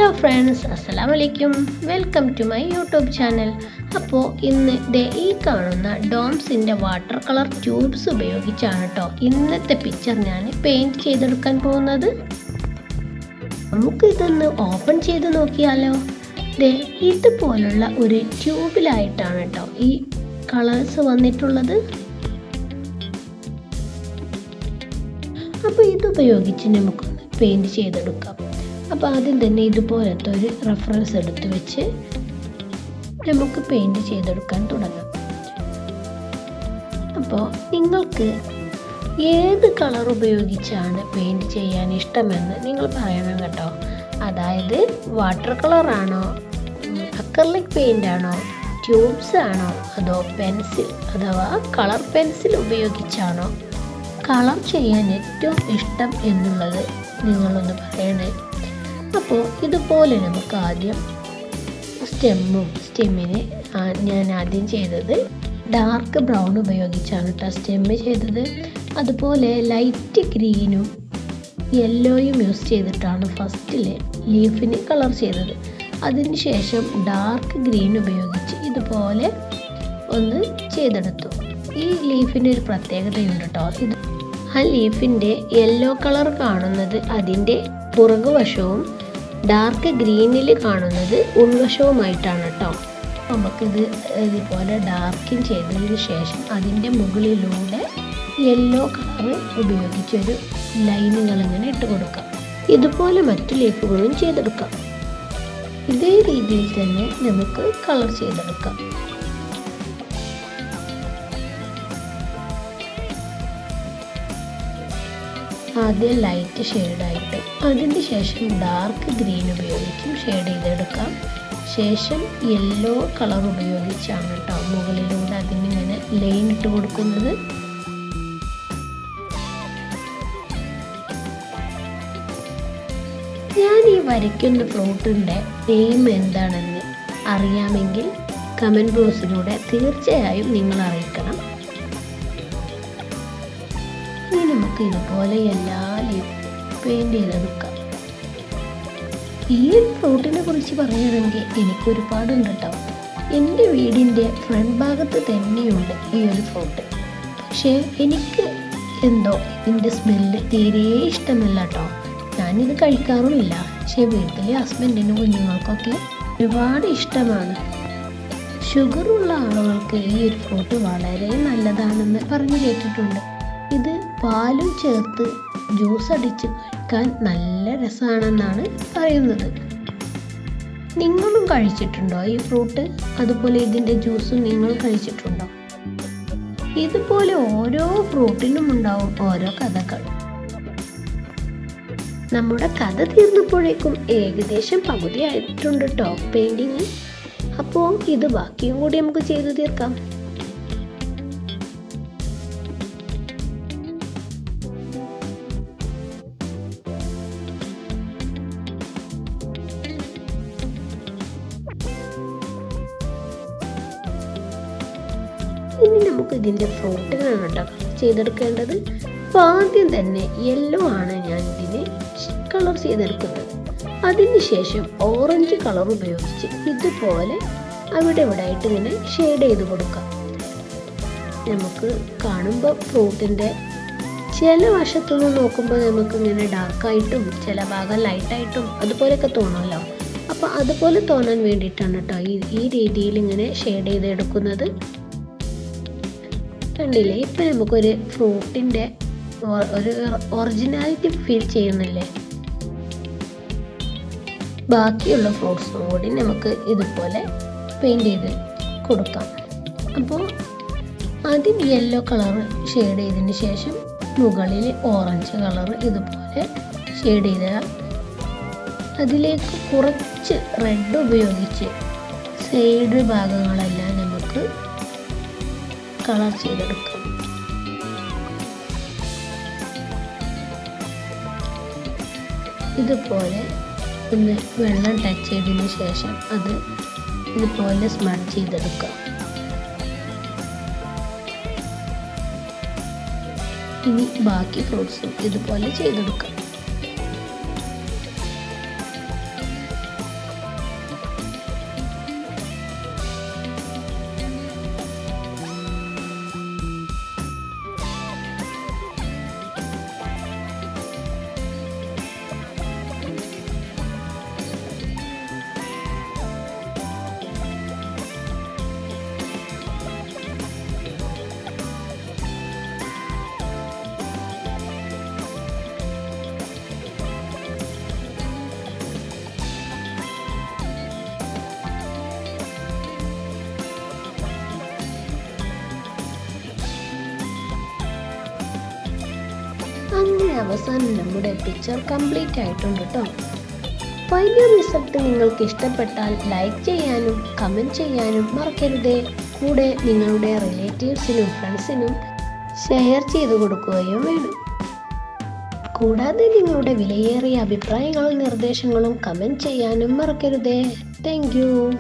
Hello friends, അസ്സലാമു അലൈക്കും. Welcome to my YouTube channel. അപ്പോൾ ഇന്ന് ഈ കാണുന്ന ഡോംസിൻ്റെ വാട്ടർ കളർ ട്യൂബ്സ് ഉപയോഗിച്ചാണ് കേട്ടോ ഇന്നത്തെ പിക്ചർ ഞാൻ പെയിൻറ് ചെയ്തെടുക്കാൻ പോകുന്നത്. നമുക്കിതൊന്ന് ഓപ്പൺ ചെയ്ത് നോക്കിയാലോ. ഇതുപോലുള്ള ഒരു ട്യൂബിലായിട്ടാണ് കേട്ടോ ഈ കളേഴ്സ് വന്നിട്ടുള്ളത്. അപ്പോൾ ഇതുപയോഗിച്ച് നമുക്ക് പെയിൻറ് ചെയ്തെടുക്കാം. അപ്പോൾ ആദ്യം തന്നെ ഇതുപോലത്തെ ഒരു റെഫറൻസ് എടുത്ത് വെച്ച് നമുക്ക് പെയിൻറ് ചെയ്തെടുക്കാൻ തുടങ്ങാം. അപ്പോൾ നിങ്ങൾക്ക് ഏത് കളർ ഉപയോഗിച്ചാണ് പെയിൻറ് ചെയ്യാൻ ഇഷ്ടമെന്ന് നിങ്ങൾ പറയണം കേട്ടോ. അതായത് വാട്ടർ കളറാണോ, അക്രലിക് പെയിൻ്റ് ആണോ, ട്യൂബ്സ് ആണോ, അതോ പെൻസിൽ അഥവാ കളർ പെൻസിൽ ഉപയോഗിച്ചാണോ കളർ ചെയ്യാൻ ഏറ്റവും ഇഷ്ടം എന്നുള്ളത് നിങ്ങളൊന്ന് പറയണേ. അപ്പോൾ ഇതുപോലെ നമുക്ക് ആദ്യം സ്റ്റെമ്മിന് ഞാൻ ആദ്യം ചെയ്തത് ഡാർക്ക് ബ്രൗൺ ഉപയോഗിച്ചാണ് കേട്ടോ സ്റ്റെമ്മ് ചെയ്തത്. അതുപോലെ ലൈറ്റ് ഗ്രീനും യെല്ലോയും യൂസ് ചെയ്തിട്ടാണ് ഫസ്റ്റിൽ ലീഫിന് കളർ ചെയ്തത്. അതിനുശേഷം ഡാർക്ക് ഗ്രീൻ ഉപയോഗിച്ച് ഇതുപോലെ ഒന്ന് ചെയ്തെടുത്തു. ഈ ലീഫിന് ഒരു പ്രത്യേകതയുണ്ട് കേട്ടോ. ആ ലീഫിൻ്റെ യെല്ലോ കളർ കാണുന്നത് അതിൻ്റെ പുറകുവശവും ഡാർക്ക് ഗ്രീനിൽ കാണുന്നത് ഉൾവശവുമായിട്ടാണ് കേട്ടോ. നമുക്കിത് ഇതുപോലെ ഡാർക്കിൻ ചെയ്തതിന് ശേഷം അതിൻ്റെ മുകളിലൂടെ യെല്ലോ കളർ ഉപയോഗിച്ചൊരു ലൈനുകൾ ഇങ്ങനെ ഇട്ട് കൊടുക്കാം. ഇതുപോലെ മറ്റു ലീഫുകളും ചെയ്തെടുക്കാം. ഇതേ രീതിയിൽ തന്നെ നമുക്ക് കളർ ചെയ്തെടുക്കാം. ആദ്യം ലൈറ്റ് ഷെയ്ഡായിട്ട് അതിന് ശേഷം ഡാർക്ക് ഗ്രീൻ ഉപയോഗിച്ചും ഷെയ്ഡ് ചെയ്തെടുക്കാം. ശേഷം യെല്ലോ കളർ ഉപയോഗിച്ചാണ് കേട്ടോ മുകളിലൂടെ അതിനിങ്ങനെ ലൈൻ ഇട്ട് കൊടുക്കുന്നത്. ഞാൻ ഈ വരയ്ക്കുന്ന ഫ്രൂട്ടിൻ്റെ നെയിം എന്താണെന്ന് അറിയാമെങ്കിൽ കമൻറ്റ് ബോക്സിലൂടെ തീർച്ചയായും നിങ്ങൾ അറിയിക്കണം. നമുക്ക് ഇതുപോലെ എല്ലാ പെയിൻറ് ചെയ്തെടുക്കാം. ഈ ഒരു ഫ്രൂട്ടിനെ കുറിച്ച് പറയുകയാണെങ്കിൽ എനിക്കൊരുപാടുണ്ട് കേട്ടോ. എൻ്റെ വീടിൻ്റെ ഫ്രണ്ട് ഭാഗത്ത് തന്നെയുണ്ട് ഈ ഒരു ഫ്രൂട്ട്. പക്ഷേ എനിക്ക് എന്തോ ഇതിൻ്റെ സ്മെല്ല് തീരെ ഇഷ്ടമല്ല കേട്ടോ. ഞാനിത് കഴിക്കാറുമില്ല. പക്ഷേ വീട്ടിലെ ഹസ്ബൻഡിനും കുഞ്ഞുങ്ങൾക്കൊക്കെ ഒരുപാട് ഇഷ്ടമാണ്. ഷുഗറുള്ള ആളുകൾക്ക് ഈ ഒരു ഫ്രൂട്ട് വളരെ നല്ലതാണെന്ന് പറഞ്ഞു കേട്ടിട്ടുണ്ട്. ഇത് പാലും ചേർത്ത് ജ്യൂസ് അടിച്ച് കഴിക്കാൻ നല്ല രസമാണെന്നാണ് പറയുന്നത്. നിങ്ങളും കഴിച്ചിട്ടുണ്ടോ ഈ ഫ്രൂട്ട്? അതുപോലെ ഇതിൻ്റെ ജ്യൂസും നിങ്ങൾ കഴിച്ചിട്ടുണ്ടോ? ഇതുപോലെ ഓരോ ഫ്രൂട്ടിനും ഉണ്ടാവും ഓരോ കഥകൾ. നമ്മുടെ കഥ തീർന്നപ്പോഴേക്കും ഏകദേശം പകുതി ആയിട്ടുണ്ട് കേട്ടോ പെയിൻറ്റിങ്. അപ്പോൾ ഇത് ബാക്കിയും കൂടി നമുക്ക് ചെയ്തു തീർക്കാം. ഇനി നമുക്ക് ഇതിൻ്റെ ഫ്രൂട്ടിനാണ് കേട്ടോ ചെയ്തെടുക്കേണ്ടത്. അപ്പോൾ ആദ്യം തന്നെ യെല്ലോ ആണ് ഞാൻ ഇതിന് കളർ ചെയ്തെടുക്കുന്നത്. അതിനുശേഷം ഓറഞ്ച് കളർ ഉപയോഗിച്ച് ഇതുപോലെ അവിടെ ഇവിടെ ആയിട്ട് ഇങ്ങനെ ഷെയ്ഡ് ചെയ്ത് കൊടുക്കാം. നമുക്ക് കാണുമ്പോൾ ഫ്രൂട്ടിൻ്റെ ചില വശത്തുനിന്ന് നോക്കുമ്പോൾ നമുക്ക് ഇങ്ങനെ ഡാർക്കായിട്ടും ചില ഭാഗം ലൈറ്റായിട്ടും അതുപോലെയൊക്കെ തോന്നുമല്ലോ. അപ്പോൾ അതുപോലെ തോന്നാൻ വേണ്ടിയിട്ടാണ് കേട്ടോ ഈ രീതിയിൽ ഇങ്ങനെ ഷെയ്ഡ് ചെയ്തെടുക്കുന്നത്. കണ്ടില്ലേ, ഇപ്പം നമുക്കൊരു ഫ്രൂട്ടിൻ്റെ ഒരു ഒറിജിനാലിറ്റി ഫീൽ ചെയ്യുന്നില്ലേ. ബാക്കിയുള്ള ഫ്രൂട്ട്സും കൂടി നമുക്ക് ഇതുപോലെ പെയിൻറ് ചെയ്ത് കൊടുക്കാം. അപ്പോൾ ആദ്യം യെല്ലോ കളർ ഷെയ്ഡ് ചെയ്തതിന് ശേഷം മുകളിൽ ഓറഞ്ച് കളർ ഇതുപോലെ ഷെയ്ഡ് ചെയ്ത അതിലേക്ക് കുറച്ച് റെഡ് ഉപയോഗിച്ച് സൈഡ് ഭാഗങ്ങളെല്ലാം നമുക്ക് കളർ ചെയ്തെടുക്കാം. ഇതുപോലെ ഒന്ന് വെള്ളം ടച്ച് ചെയ്തതിന് ശേഷം അത് ഇതുപോലെ സ്മഡ് ചെയ്തെടുക്കാം. ഇനി ബാക്കി ഫ്രൂട്ട്സും ഇതുപോലെ ചെയ്തെടുക്കാം. അവസാനം നമ്മുടെ പിക്ചർ കംപ്ലീറ്റ് ആയിട്ടുണ്ട് കേട്ടോ. ഫൈനൽ റിസൾട്ട് നിങ്ങൾക്ക് ഇഷ്ടപ്പെട്ടാൽ ലൈക്ക് ചെയ്യാനും കമൻറ്റ് ചെയ്യാനും മറക്കരുതേ. കൂടെ നിങ്ങളുടെ റിലേറ്റീവ്സിനും ഫ്രണ്ട്സിനും ഷെയർ ചെയ്ത് കൊടുക്കുകയും വേണം. കൂടാതെ നിങ്ങളുടെ വിലയേറിയ അഭിപ്രായങ്ങളും നിർദ്ദേശങ്ങളും കമൻറ്റ് ചെയ്യാനും മറക്കരുതേ. Thank you.